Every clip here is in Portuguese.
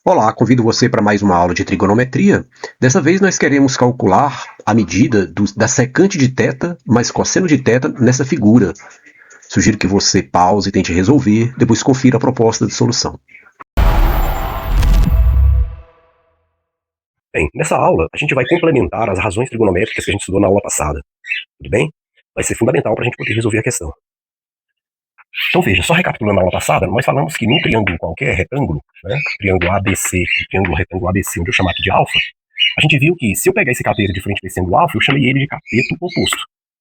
Olá, convido você para mais uma aula de trigonometria. Dessa vez nós queremos calcular a medida da secante de θ mais cosseno de θ nessa figura. Sugiro que você pause e tente resolver, depois confira a proposta de solução. Bem, nessa aula a gente vai complementar as razões trigonométricas que a gente estudou na aula passada. Tudo bem? Vai ser fundamental para a gente poder resolver a questão. Então veja, só recapitulando a aula passada, nós falamos que num triângulo qualquer, retângulo, né, triângulo ABC, triângulo retângulo ABC, onde eu chamo aqui de alfa, a gente viu que se eu pegar esse cateto de frente desse ângulo alfa, eu chamei ele de cateto oposto.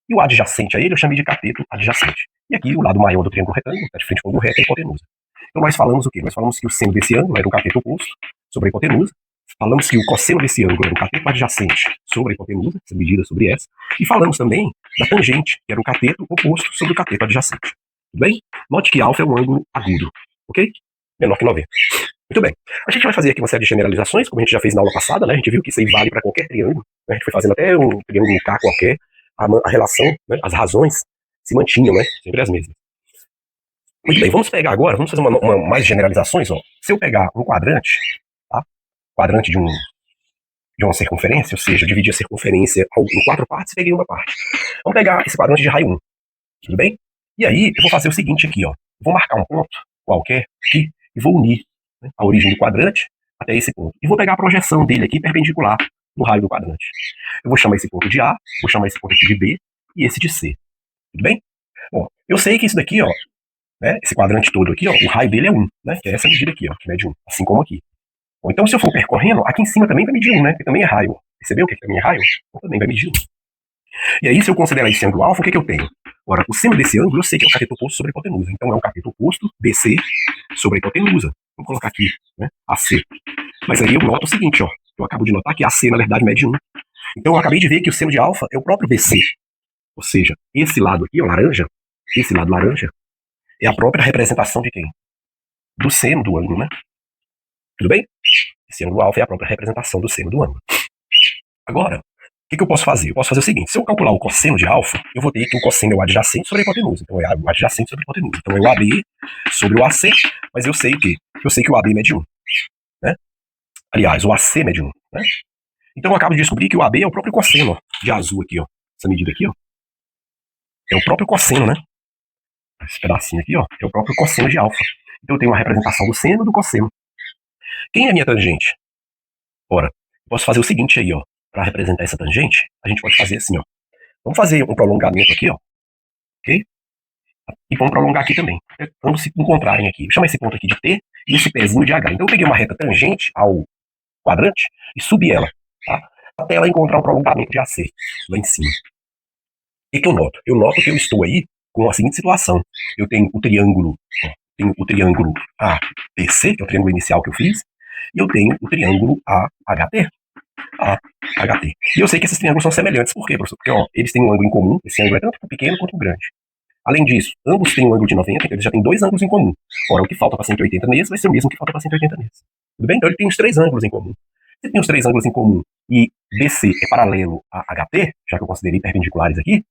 E o adjacente a ele eu chamei de cateto adjacente. E aqui o lado maior do triângulo retângulo, está de frente com o ângulo reto, é a hipotenusa. Então nós falamos o quê? Nós falamos que o seno desse ângulo era o cateto oposto sobre a hipotenusa. Falamos que o cosseno desse ângulo era o cateto adjacente sobre a hipotenusa, essa medida sobre essa. E falamos também da tangente, que era o cateto oposto sobre o cateto adjacente. Tudo bem? Note que alfa é um ângulo agudo, ok? Menor que 90. Muito bem. A gente vai fazer aqui uma série de generalizações, como a gente já fez na aula passada, né? A gente viu que isso aí vale para qualquer triângulo. Né? A gente foi fazendo até um triângulo K qualquer. A relação, né? As razões se mantinham, né? Sempre as mesmas. Muito bem, vamos pegar agora, vamos fazer mais generalizações. Ó. Se eu pegar um quadrante, tá? Quadrante de uma circunferência, ou seja, eu dividi a circunferência em 4 partes e peguei uma parte. Vamos pegar esse quadrante de raio 1, tudo bem? E aí, eu vou fazer o seguinte aqui, ó. Vou marcar um ponto qualquer aqui e vou unir, né, a origem do quadrante até esse ponto. E vou pegar a projeção dele aqui perpendicular no raio do quadrante. Eu vou chamar esse ponto de A, vou chamar esse ponto aqui de B e esse de C. Tudo bem? Bom, eu sei que isso daqui, ó, né, esse quadrante todo aqui, ó, o raio dele é 1, né, que é essa medida aqui, ó, que mede 1, assim como aqui. Bom, então, se eu for percorrendo, aqui em cima também vai medir 1, né, que também é raio. Percebeu que também é raio? Então, também vai medir 1. E aí, se eu considerar esse ângulo alfa, o que eu tenho? Ora, o seno desse ângulo eu sei que é o cateto oposto sobre a hipotenusa. Então é o cateto oposto, BC, sobre a hipotenusa. Vou colocar aqui, né, AC. Mas aí eu noto o seguinte, ó. Eu acabo de notar que AC, na verdade, mede 1. Então eu acabei de ver que o seno de alfa é o próprio BC. Ou seja, esse lado aqui, ó, laranja, esse lado laranja, é a própria representação de quem? Do seno do ângulo, né? Tudo bem? Esse ângulo alfa é a própria representação do seno do ângulo. Agora, o que eu posso fazer? Eu posso fazer o seguinte, se eu calcular o cosseno de alfa, eu vou ter que o cosseno é o adjacente sobre a hipotenusa. Então é o adjacente sobre a hipotenusa. Então é o AB sobre o AC, mas eu sei o quê? Eu sei que o AB mede 1. Né? Aliás, o AC mede 1. Né? Então eu acabo de descobrir que o AB é o próprio cosseno, ó, de azul aqui, ó. Essa medida aqui, ó. É o próprio cosseno, né? Esse pedacinho aqui, ó, é o próprio cosseno de alfa. Então eu tenho uma representação do seno do cosseno. Quem é a minha tangente? Ora, eu posso fazer o seguinte aí, ó. Para representar essa tangente, a gente pode fazer assim, ó. Vamos fazer um prolongamento aqui, ó. Ok? E vamos prolongar aqui também. Vamos se encontrarem aqui. Chama esse ponto aqui de T e esse pezinho de H. Então eu peguei uma reta tangente ao quadrante e subi ela, tá? Até ela encontrar um prolongamento de AC lá em cima. O que eu noto? Eu noto que eu estou aí com a seguinte situação. Eu tenho o triângulo, ó, ABC, que é o triângulo inicial que eu fiz, e eu tenho o triângulo AHT. AHT. E eu sei que esses triângulos são semelhantes. Por quê, professor? Porque ó, eles têm um ângulo em comum. Esse ângulo é tanto o pequeno quanto o grande. Além disso, ambos têm um ângulo de 90, então eles já têm 2 ângulos em comum. Ora, o que falta para 180 nesse vai ser o mesmo que falta para 180 nesse. Tudo bem? Então ele tem os 3 ângulos em comum. Se tem os 3 ângulos em comum e BC é paralelo a HT, já que eu considerei perpendiculares aqui,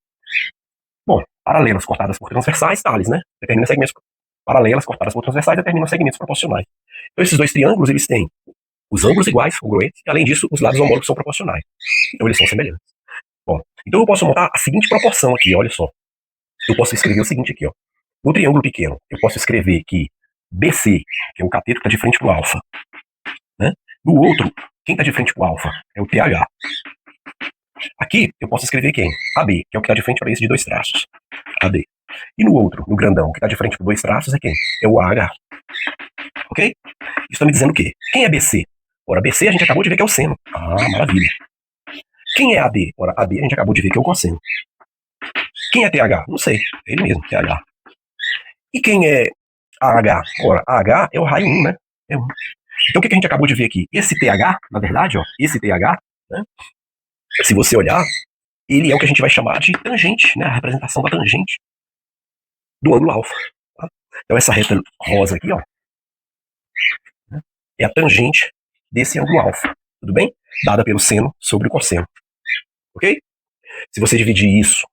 bom, paralelas cortadas por transversais, tales, né? Determina segmentos paralelas cortadas por transversais, determinam segmentos proporcionais. Então esses 2 triângulos, eles têm os ângulos iguais, congruentes, e além disso, os lados homólogos são proporcionais. Então eles são semelhantes. Bom, então eu posso montar a seguinte proporção aqui, olha só. Eu posso escrever o seguinte aqui, ó. No triângulo pequeno, eu posso escrever que BC, que é o cateto que está de frente para o alfa. Né? No outro, quem está de frente para o alfa é o TH. Aqui, eu posso escrever quem? AB, que é o que está de frente para esse de 2 traços. AB. E no outro, no grandão, que está de frente para 2 traços é quem? É o AH. Ok? Isso está me dizendo o quê? Quem é BC? Ora, BC a gente acabou de ver que é o seno. Ah, maravilha. Quem é AB? Ora, AB a gente acabou de ver que é o cosseno. Quem é TH? Não sei. É ele mesmo, TH. E quem é AH? Ora, AH é o raio 1, né? É 1. Então o que a gente acabou de ver aqui? Esse TH, na verdade, ó, esse TH, né? Se você olhar, ele é o que a gente vai chamar de tangente, né? A representação da tangente do ângulo alfa. Tá? Então essa reta rosa aqui, ó, é a tangente desse ângulo alfa. Tudo bem? Dada pelo seno sobre o cosseno. Ok? Se você dividir isso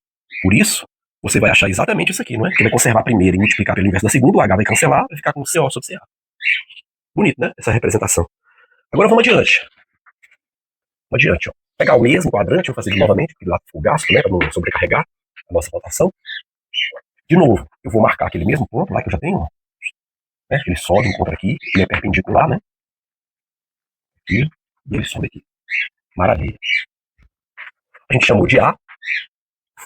por isso, você vai achar exatamente isso aqui, não é? Porque vai conservar a primeira e multiplicar pelo inverso da segunda, o H vai cancelar, vai ficar com CO sobre CA. Bonito, né? Essa representação. Agora vamos adiante. Vamos adiante, ó. Pegar o mesmo quadrante, vou fazer ele novamente, porque lá ficou gasto, né, para não sobrecarregar a nossa rotação. De novo, eu vou marcar aquele mesmo ponto lá que eu já tenho, ó, né? Ele sobe, encontra aqui, ele é perpendicular, né? Aqui, e ele sobe aqui. Maravilha. A gente chamou de A,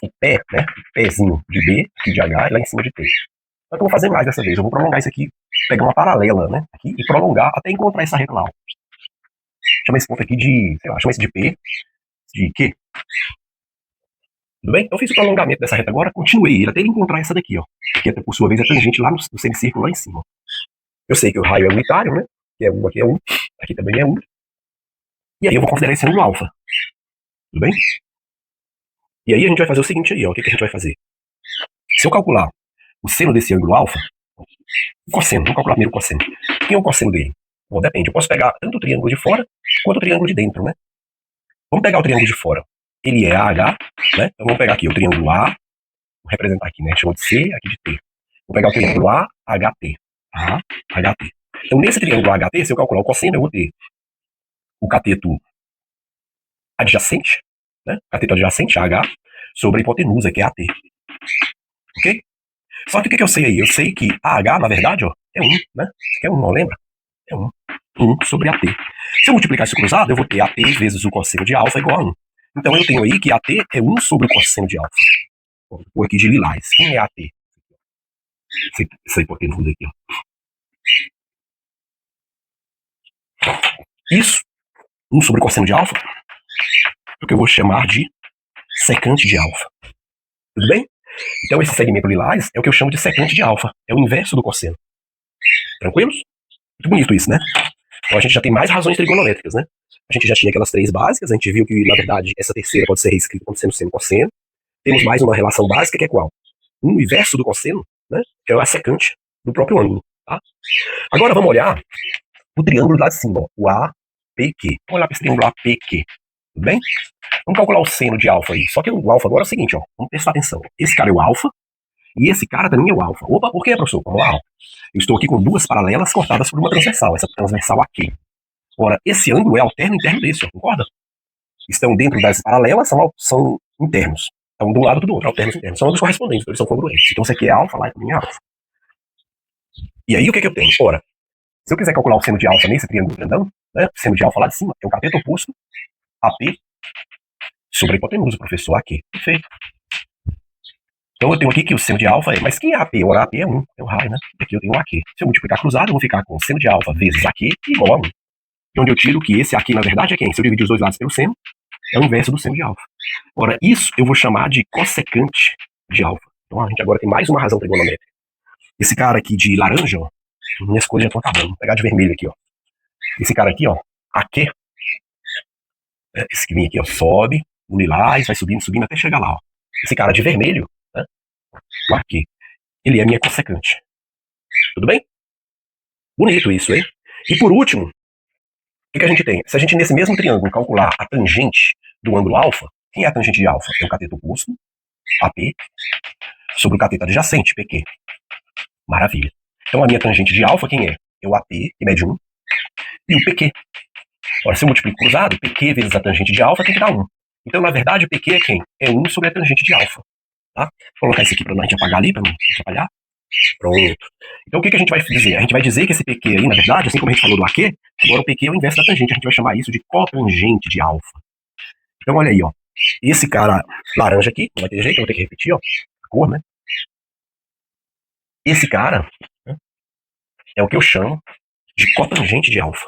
o pé, né? O pezinho de B, aqui de H, e lá em cima de T. Então eu vou fazer mais dessa vez. Eu vou prolongar isso aqui, pegar uma paralela, né? Aqui, e prolongar até encontrar essa reta lá, ó. Chama esse ponto aqui de, sei lá, chama esse de P, de Q. Tudo bem? Então eu fiz o prolongamento dessa reta agora, continuei ele até ele encontrar essa daqui, ó. Que por sua vez é tangente lá no semicírculo lá em cima. Eu sei que o raio é unitário, né? Que é 1, aqui é 1, aqui também é 1. E aí eu vou considerar esse ângulo alfa. Tudo bem? E aí a gente vai fazer o seguinte aí, ó. O que a gente vai fazer? Se eu calcular o seno desse ângulo alfa, o cosseno, vamos calcular primeiro o cosseno. Quem é o cosseno dele? Bom, depende. Eu posso pegar tanto o triângulo de fora quanto o triângulo de dentro, né? Vamos pegar o triângulo de fora. Ele é AH, né? Então vamos pegar aqui o triângulo A, vou representar aqui, né? Chamou de C, aqui de T. Vou pegar o triângulo AHT. AHT. Então nesse triângulo AHT, se eu calcular o cosseno, eu vou ter o cateto adjacente, né? Cateto adjacente, AH, sobre a hipotenusa, que é AT. Ok? Só que o que eu sei aí? Eu sei que AH, na verdade, ó, é 1, né? Isso aqui é 1, não lembra? É 1. 1 sobre AT. Se eu multiplicar isso cruzado, eu vou ter AT vezes o cosseno de alfa igual a 1. Então eu tenho aí que AT é 1 sobre o cosseno de alfa. Vou pôr aqui de lilás. Quem é AT? Essa hipotenusa aqui, ó. Isso, 1 sobre o cosseno de alfa, é o que eu vou chamar de secante de alfa. Tudo bem? Então esse segmento lilás é o que eu chamo de secante de alfa. É o inverso do cosseno. Tranquilos? Muito bonito isso, né? Então a gente já tem mais razões trigonométricas, né? A gente já tinha aquelas 3 básicas, a gente viu que, na verdade, essa terceira pode ser reescrita como sendo cosseno. Temos mais uma relação básica, que é qual? O inverso do cosseno, né? Que é a secante do próprio ângulo, tá? Agora vamos olhar o triângulo lá de cima, ó, o APQ. Vamos olhar para esse triângulo APQ, tudo bem? Vamos calcular o seno de alfa aí. Só que o alfa agora é o seguinte, ó. Vamos prestar atenção. Esse cara é o alfa, e esse cara também é o alfa. Opa, por quê, professor? Vamos lá, ó. Eu estou aqui com duas paralelas cortadas por uma transversal, essa transversal aqui. Ora, esse ângulo é alterno interno desse, ó, concorda? Estão dentro das paralelas, são internos. Então, de um lado do outro, alternos internos. São ambos correspondentes, então eles são congruentes. Então, isso aqui é alfa, lá também é alfa. E aí, o que eu tenho? Ora, se eu quiser calcular o seno de alfa nesse triângulo grandão, né, o seno de alfa lá de cima, é o cateto oposto, AP, sobre a hipotenusa, professor, aqui. Perfeito. Então, eu tenho aqui que o seno de alfa é, mas quem é AP? Ora, AP é 1, é o raio, né? Aqui eu tenho um AQ. Se eu multiplicar cruzado, eu vou ficar com seno de alfa vezes AQ igual a 1. De onde eu tiro que esse aqui, na verdade, é quem? Se eu dividir os dois lados pelo seno, é o inverso do seno de alfa. Ora, isso eu vou chamar de cossecante de alfa. Então, a gente agora tem mais uma razão trigonométrica. Esse cara aqui de laranja, ó, minhas cores já estão acabando. Vou pegar de vermelho aqui, ó. Esse cara aqui, ó, AQ, esse que vem aqui, ó, sobe, o lilás, vai subindo, subindo até chegar lá, ó. Esse cara de vermelho, né, o AQ, ele é minha cossecante. Tudo bem? Bonito isso, hein? E por último, o que a gente tem? Se a gente, nesse mesmo triângulo, calcular a tangente do ângulo alfa, quem é a tangente de alfa? É o cateto oposto, AP, sobre o cateto adjacente, PQ. Maravilha. Então a minha tangente de alfa, quem é? É o AP, que mede 1, e o PQ. Ora, se eu multiplico cruzado, PQ vezes a tangente de alfa tem que dar 1. Então, na verdade, o PQ é quem? É 1 sobre a tangente de alfa. Tá? Vou colocar isso aqui para a gente apagar ali, para não atrapalhar. Pronto. Então, o que a gente vai dizer? A gente vai dizer que esse PQ aí, na verdade, assim como a gente falou do AQ, agora o PQ é o inverso da tangente. A gente vai chamar isso de cotangente de alfa. Então, olha aí, ó. Esse cara laranja aqui, não vai ter jeito, eu vou ter que repetir, ó. A cor, né? Esse cara, né, é o que eu chamo de cotangente de alfa.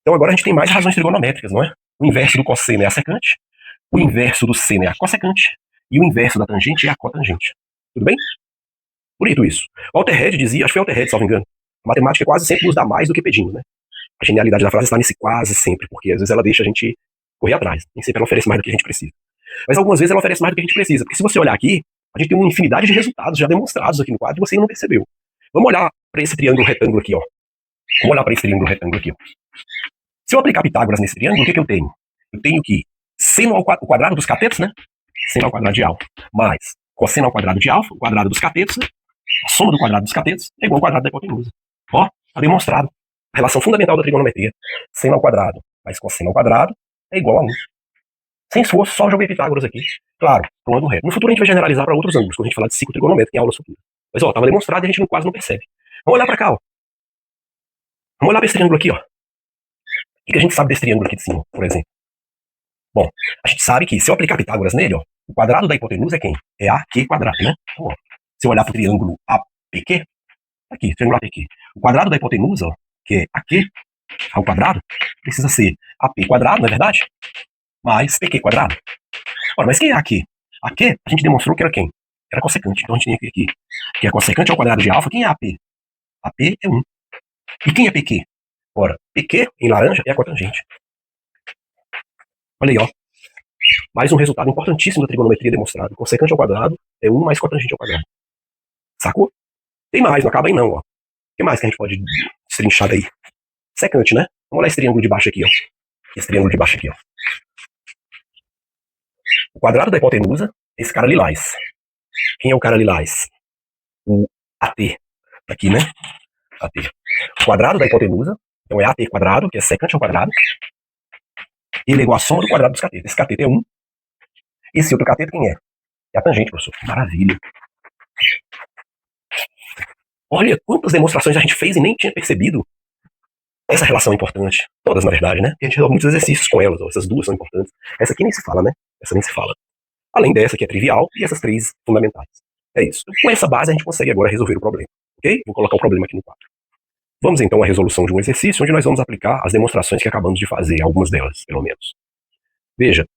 Então, agora a gente tem mais razões trigonométricas, não é? O inverso do cosseno é a secante, o inverso do seno é a cossecante, e o inverso da tangente é a cotangente. Tudo bem? Bonito isso. Walter Red dizia, acho que foi Walter Red, salvo engano, a matemática quase sempre nos dá mais do que pedimos, né? A genialidade da frase está nesse quase sempre, porque às vezes ela deixa a gente correr atrás. Nem sempre ela oferece mais do que a gente precisa. Mas algumas vezes ela oferece mais do que a gente precisa, porque se você olhar aqui, a gente tem uma infinidade de resultados já demonstrados aqui no quadro e você ainda não percebeu. Vamos olhar para esse triângulo retângulo aqui, ó. Vamos olhar para esse triângulo retângulo aqui, ó. Se eu aplicar Pitágoras nesse triângulo, o que eu tenho? Eu tenho que seno ao quadrado dos catetos, né? Seno ao quadrado de alfa, mais cosseno ao quadrado de alfa, o quadrado dos catetos, né? A soma do quadrado dos catetos é igual ao quadrado da hipotenusa. Ó, tá demonstrado. A relação fundamental da trigonometria, seno ao quadrado mais cosseno ao quadrado é igual a 1. Sem esforço, só joguei Pitágoras aqui. Claro, para um ângulo reto. No futuro a gente vai generalizar para outros ângulos, quando a gente falar de ciclo trigonométrico em aula futura. Mas ó, estava demonstrado e a gente quase não percebe. Vamos olhar para cá, ó. Vamos olhar para esse triângulo aqui, ó. O que a gente sabe desse triângulo aqui de cima, por exemplo? Bom, a gente sabe que se eu aplicar Pitágoras nele, ó, o quadrado da hipotenusa é quem? É AQ quadrado, né? Então, ó, se eu olhar para o triângulo APQ, aqui, triângulo APQ, o quadrado da hipotenusa, ó, que é AQ ao quadrado, precisa ser AP quadrado, não é verdade? Mais PQ quadrado. Ora, mas quem é AQ? AQ, a gente demonstrou que era quem? Era cossecante. Então a gente tem aqui que é cossecante ao quadrado de alfa. Quem é AP? AP é 1. E quem é PQ? Ora, PQ, em laranja, é a cotangente. Olha aí, ó. Mais um resultado importantíssimo da trigonometria demonstrado. Cossecante ao quadrado é 1 mais cotangente ao quadrado. Sacou? Tem mais, não acaba aí não, ó. O que mais que a gente pode destrinchar daí? Secante, né? Vamos olhar esse triângulo de baixo aqui, ó. Esse triângulo de baixo aqui, ó. O quadrado da hipotenusa, esse cara lilás. Quem é o cara lilás? O AT. Aqui, né? AT. O quadrado da hipotenusa, então é AT quadrado, que é secante ao quadrado. Ele é igual a soma do quadrado dos catetos. Esse cateto é 1. Esse outro cateto quem é? É a tangente, professor. Maravilha. Olha quantas demonstrações a gente fez e nem tinha percebido essa relação é importante. Todas, na verdade, né? A gente resolve muitos exercícios com elas. Ó. Essas duas são importantes. Essa aqui nem se fala, né? Essa nem se fala. Além dessa, que é trivial, e essas três fundamentais. É isso. Com essa base, a gente consegue agora resolver o problema. Ok? Vou colocar o problema aqui no quadro. Vamos então à resolução de um exercício, onde nós vamos aplicar as demonstrações que acabamos de fazer, algumas delas, pelo menos. Veja,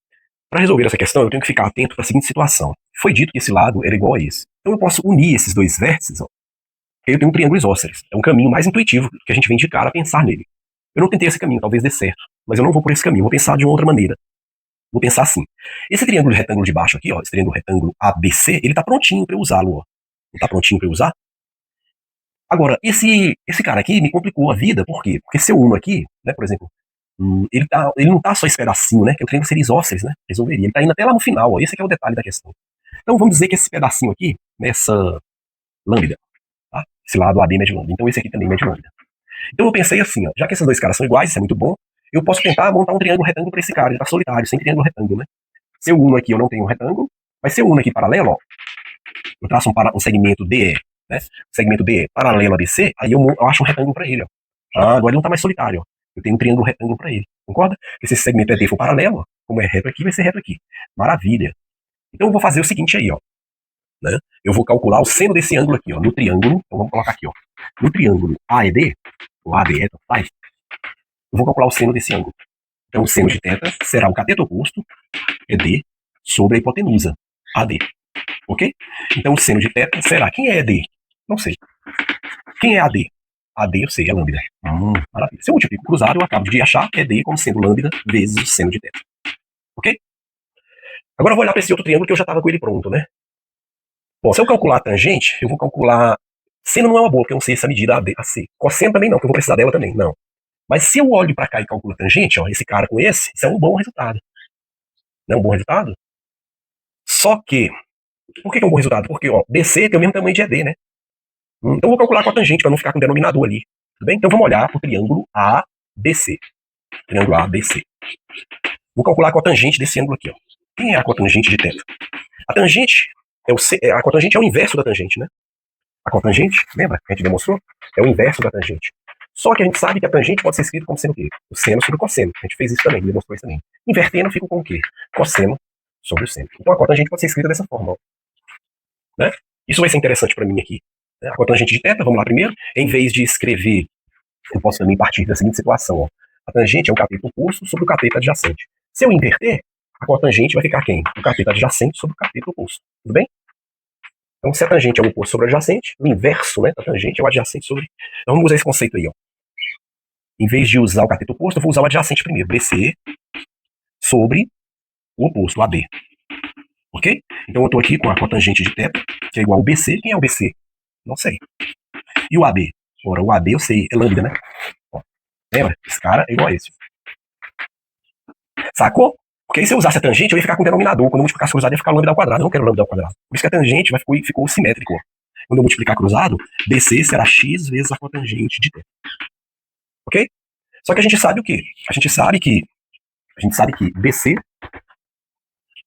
para resolver essa questão, eu tenho que ficar atento para a seguinte situação. Foi dito que esse lado era igual a esse. Então eu posso unir esses dois vértices, ó. Eu tenho um triângulo isósceles. É um caminho mais intuitivo que a gente vem de cara a pensar nele. Eu não tentei esse caminho, talvez dê certo, mas eu não vou por esse caminho, vou pensar de uma outra maneira. Vou pensar assim. Esse triângulo retângulo de baixo aqui, ó, esse triângulo retângulo ABC, ele tá prontinho para eu usá-lo, ó. Não tá prontinho para eu usar? Agora, esse cara aqui me complicou a vida, por quê? Porque se eu uno aqui, né, por exemplo, ele não tá só esse pedacinho, né, que o triângulo seria isósceles, né, resolveria. Ele tá indo até lá no final, ó, esse aqui é o detalhe da questão. Então vamos dizer que esse pedacinho aqui, nessa lambda, tá? Esse lado AB mede lambda, então esse aqui também mede lambda. Então eu pensei assim, ó, já que esses dois caras são iguais, isso é muito bom, eu posso tentar montar um triângulo retângulo para esse cara, ele tá solitário, sem triângulo retângulo, né? Se eu uno aqui, eu não tenho um retângulo, mas se eu uno aqui paralelo, ó, eu traço um segmento DE, né? Segmento DE paralelo a BC, aí eu acho um retângulo para ele, ó. Ah, agora ele não tá mais solitário, ó. Eu tenho um triângulo retângulo para ele, concorda? Porque se esse segmento ED for paralelo, ó, como é reto aqui, vai ser reto aqui. Maravilha. Então eu vou fazer o seguinte aí, ó. Né? Eu vou calcular o seno desse ângulo aqui, ó, no triângulo. Então vamos colocar aqui, ó. No triângulo AED, ou ADE, faz. Eu vou calcular o seno desse ângulo. Então o seno de θ será o cateto oposto, ED, sobre a hipotenusa, AD. Ok? Então o seno de θ será, quem é ED? Não sei. Quem é AD? AD eu sei, é lambda. Maravilha. Se eu multiplico cruzado, eu acabo de achar ED como sendo lambda vezes o seno de θ. Ok? Agora eu vou olhar para esse outro triângulo que eu já estava com ele pronto, né? Bom, se eu calcular a tangente, eu vou calcular... Seno não é uma boa, porque eu não sei essa medida AC. Cosseno também não, porque eu vou precisar dela também, não. Mas se eu olho para cá e calculo a tangente, ó, esse cara com esse, isso é um bom resultado. Não é um bom resultado? Só que, por que é um bom resultado? Porque, ó, BC tem o mesmo tamanho de ED, né? Então eu vou calcular com a tangente, para não ficar com o denominador ali. Tudo bem? Então vamos olhar para o triângulo ABC. Triângulo ABC. Vou calcular com a tangente desse ângulo aqui, ó. Quem é a cotangente de θ? A tangente a cotangente é o inverso da tangente, né? A cotangente, lembra que a gente demonstrou? É o inverso da tangente. Só que a gente sabe que a tangente pode ser escrita como sendo o quê? O seno sobre o cosseno. A gente fez isso também, demonstrou isso também. Invertendo, fica com o quê? Cosseno sobre o seno. Então a cotangente pode ser escrita dessa forma. Ó. Né? Isso vai ser interessante para mim aqui. A cotangente de θ, vamos lá primeiro. Em vez de escrever, eu posso também partir da seguinte situação. Ó. A tangente é o cateto oposto sobre o cateto adjacente. Se eu inverter, a cotangente vai ficar quem? O cateto adjacente sobre o cateto oposto. Tudo bem? Então, se a tangente é o oposto sobre o adjacente, o inverso, né, da tangente é o adjacente sobre... Então, vamos usar esse conceito aí, ó. Em vez de usar o cateto oposto, eu vou usar o adjacente primeiro. BC sobre o oposto, AB. Ok? Então, eu estou aqui com a cotangente de θ, que é igual ao BC. Quem é o BC? Não sei. E o AB? Ora, o AB eu sei, é lambda, né? Ó, lembra? Esse cara é igual a esse. Sacou? Porque aí se eu usasse a tangente, eu ia ficar com o denominador. Quando eu multiplicasse cruzado, ia ficar lambda ao quadrado. Eu não quero lambda ao quadrado. Por isso que a tangente ficou simétrico. Ó. Quando eu multiplicar cruzado, BC será x vezes a cotangente de θ. Ok? Só que a gente sabe o quê? A gente sabe que BC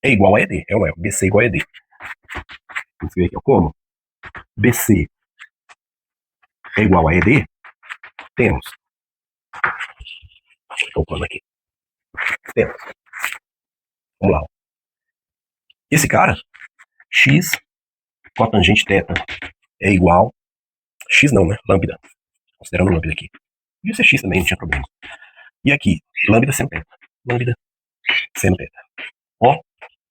é igual a ED, é ou não é? BC é igual a ED. Vamos ver aqui, ó, como? BC é igual a ED, temos. Colocando aqui. Temos. Vamos lá. Ó. Esse cara, x cotangente θ é igual. X não, né? Lambda. Considerando lambda aqui. Podia ser x também, não tinha problema. E aqui, lambda seno θ. Lambda seno θ. Ó,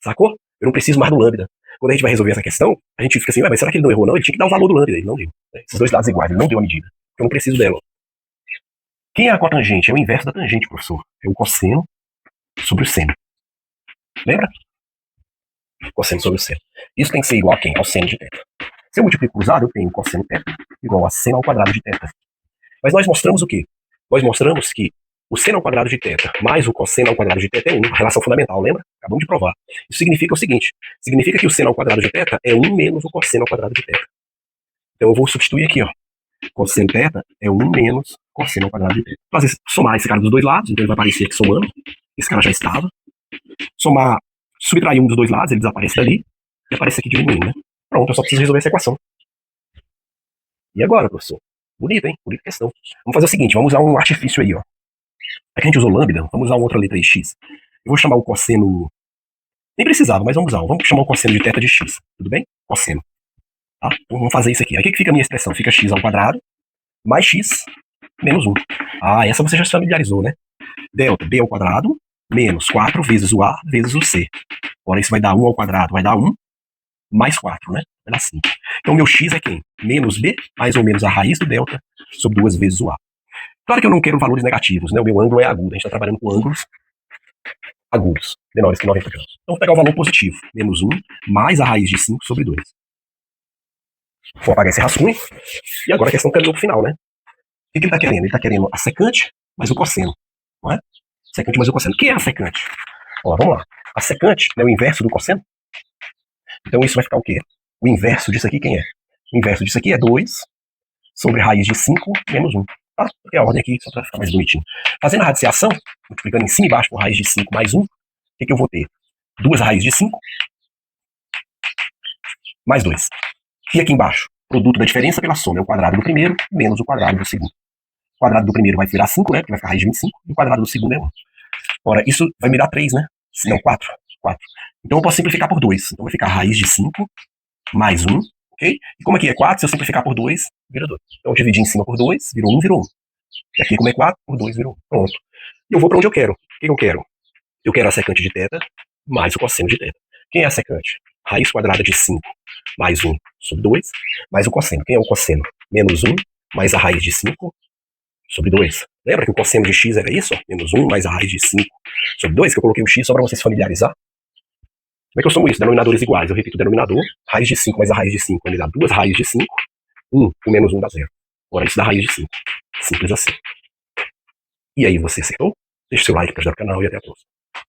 sacou? Eu não preciso mais do lambda. Quando a gente vai resolver essa questão, a gente fica assim, mas será que ele não errou? Não, ele tinha que dar o valor do lambda. Ele não deu. Esses dois lados iguais, ele não deu a medida. Eu não preciso dela. Quem é a cotangente? É o inverso da tangente, professor. É o cosseno sobre o seno. Lembra? Cosseno sobre o seno. Isso tem que ser igual a quem? Ao seno de θ. Se eu multiplico cruzado, eu tenho cosseno θ igual a seno ao quadrado de θ. Mas nós mostramos o quê? Nós mostramos que o seno ao quadrado de θ mais o cosseno ao quadrado de θ é 1. Relação fundamental, lembra? Acabamos de provar. Isso significa o seguinte. Significa que o seno ao quadrado de θ é 1 menos o cosseno ao quadrado de θ. Então eu vou substituir aqui, ó. Cosseno θ é 1 menos cosseno ao quadrado de θ. Fazer somar esse cara dos dois lados, então ele vai aparecer aqui somando. Esse cara já estava. Somar, subtrair um dos dois lados, ele desaparece dali. E aparece aqui diminuindo, né? Pronto, eu só preciso resolver essa equação. E agora, professor? Bonito, hein? Bonita questão. Vamos fazer o seguinte, vamos usar um artifício aí, ó. Aqui a gente usou lambda, vamos usar uma outra letra aí, x. Eu vou chamar o cosseno... Nem precisava, mas vamos usar. Vamos chamar o cosseno de θ de x, tudo bem? Cosseno. Tá? Então vamos fazer isso aqui. Aí o que fica a minha expressão? Fica x ao quadrado mais x menos 1. Ah, essa você já se familiarizou, né? Delta b ao quadrado menos 4 vezes o a vezes o c. Ora, isso vai dar 1 ao quadrado, vai dar 1 mais 4, né? Vai dar 5. Então, meu x é quem? Menos b, mais ou menos a raiz do delta, sobre 2 vezes o a. Claro que eu não quero valores negativos, né? O meu ângulo é agudo. A gente está trabalhando com ângulos agudos, menores que 90 graus. Então, vou pegar o valor positivo. Menos 1 mais a raiz de 5 sobre 2. Vou apagar esse rascunho. E agora a questão caminhou para o final, né? O que ele está querendo? Ele está querendo a secante mais o cosseno. Não é? Secante mais o cosseno. O que é a secante? Ó, vamos lá. A secante é o inverso do cosseno. Então isso vai ficar o quê? O inverso disso aqui quem é? O inverso disso aqui é 2 sobre raiz de 5 menos 1. Tá? Porque a ordem aqui só para ficar mais bonitinho. Fazendo a radiciação, multiplicando em cima e baixo por raiz de 5 mais 1, o que eu vou ter? 2 raízes de 5 mais 2. E aqui embaixo, produto da diferença pela soma é o quadrado do primeiro menos o quadrado do segundo. O quadrado do primeiro vai virar 5, né? Porque vai ficar raiz de 25. E o quadrado do segundo é 1. Ora, isso vai me dar 3, né? Não, 4. Então eu posso simplificar por 2. Então vai ficar raiz de 5 mais 1, ok? E como aqui é 4, se eu simplificar por 2, vira 2. Então eu dividi em cima por 2, virou 1, virou 1. E aqui como é 4, por 2 virou 1. Pronto. E eu vou para onde eu quero. O que eu quero? Eu quero a secante de θ mais o cosseno de θ. Quem é a secante? Raiz quadrada de 5 mais 1 sobre 2, mais o cosseno. Quem é o cosseno? Menos 1 mais a raiz de 5 sobre 2. Lembra que o cosseno de x era isso? Ó? Menos 1 mais a raiz de 5 sobre 2, que eu coloquei o x só para você se familiarizar. Como é que eu somo isso? Denominadores iguais. Eu repito o denominador. Raiz de 5 mais a raiz de 5 vai me dar 2 raízes de 5. 1 com menos 1 dá 0. Agora isso dá raiz de 5. Simples assim. E aí, você acertou? Deixe seu like para ajudar o canal e até a próxima.